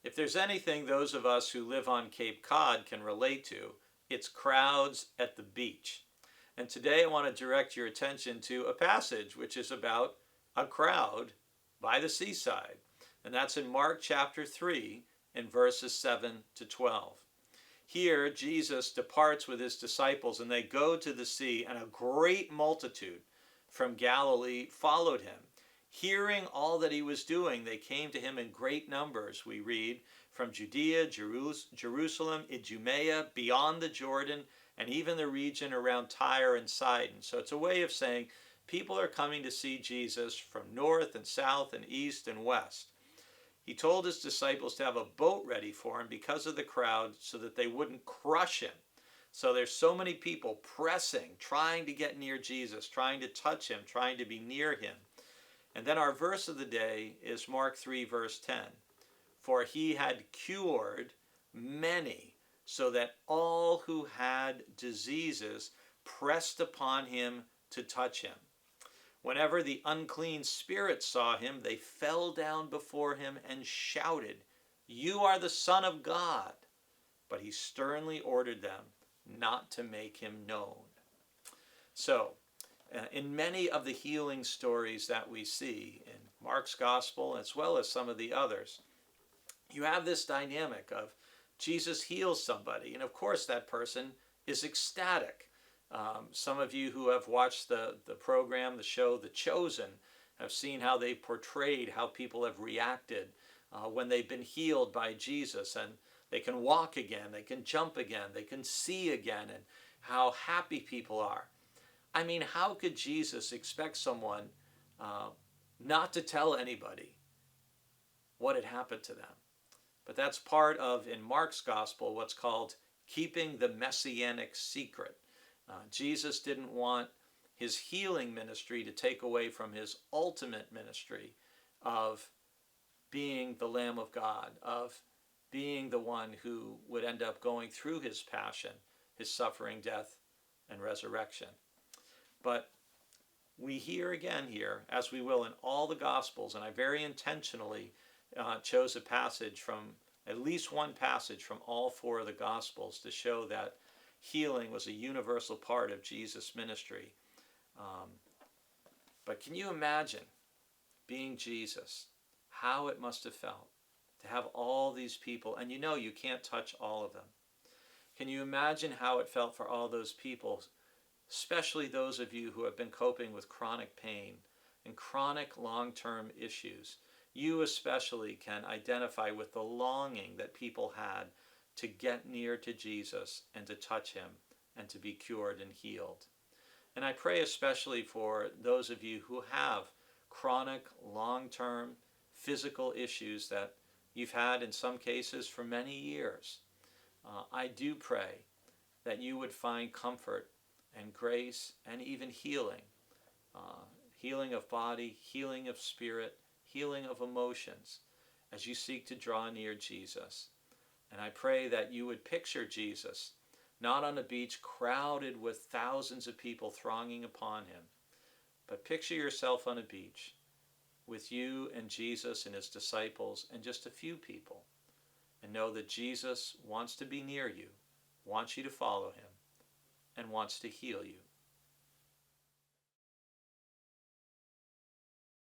If there's anything those of us who live on Cape Cod can relate to, it's crowds at the beach. And today I want to direct your attention to a passage which is about a crowd by the seaside. And that's in Mark chapter 3 in verses 7 to 12. Here, Jesus departs with his disciples and they go to the sea, and a great multitude from Galilee followed him. Hearing all that he was doing, they came to him in great numbers, we read, from Judea, Jerusalem, Idumea, beyond the Jordan, and even the region around Tyre and Sidon. So it's a way of saying people are coming to see Jesus from north and south and east and west. He told his disciples to have a boat ready for him because of the crowd so that they wouldn't crush him. So there's so many people pressing, trying to get near Jesus, trying to touch him, trying to be near him. And then our verse of the day is Mark 3, verse 10. For he had cured many, so that all who had diseases pressed upon him to touch him. Whenever the unclean spirits saw him, they fell down before him and shouted, "You are the Son of God." But he sternly ordered them not to make him known. So, in many of the healing stories that we see in Mark's gospel, as well as some of the others, you have this dynamic of Jesus heals somebody, and of course that person is ecstatic. Some of you who have watched the program, the show The Chosen, have seen how they portrayed how people have reacted when they've been healed by Jesus, and they can walk again, they can jump again, they can see again, and how happy people are. I mean, how could Jesus expect someone not to tell anybody what had happened to them? But that's part of, in Mark's gospel, what's called keeping the messianic secret. Jesus didn't want his healing ministry to take away from his ultimate ministry of being the Lamb of God, of being the one who would end up going through his passion, his suffering, death, and resurrection. But we hear again here, as we will in all the Gospels, and I very intentionally chose a passage from, at least one passage from all four of the Gospels to show that healing was a universal part of Jesus' ministry. But can you imagine being Jesus, how it must have felt to have all these people, and you can't touch all of them. Can you imagine how it felt for all those people, especially those of you who have been coping with chronic pain and chronic long-term issues? You especially can identify with the longing that people had to get near to Jesus and to touch him and to be cured and healed. And I pray especially for those of you who have chronic, long-term physical issues that you've had in some cases for many years. I do pray that you would find comfort and grace and even healing. Healing of body, healing of spirit, healing of emotions as you seek to draw near Jesus. And I pray that you would picture Jesus not on a beach crowded with thousands of people thronging upon him, but picture yourself on a beach with you and Jesus and his disciples and just a few people, and know that Jesus wants to be near you, wants you to follow him, and wants to heal you.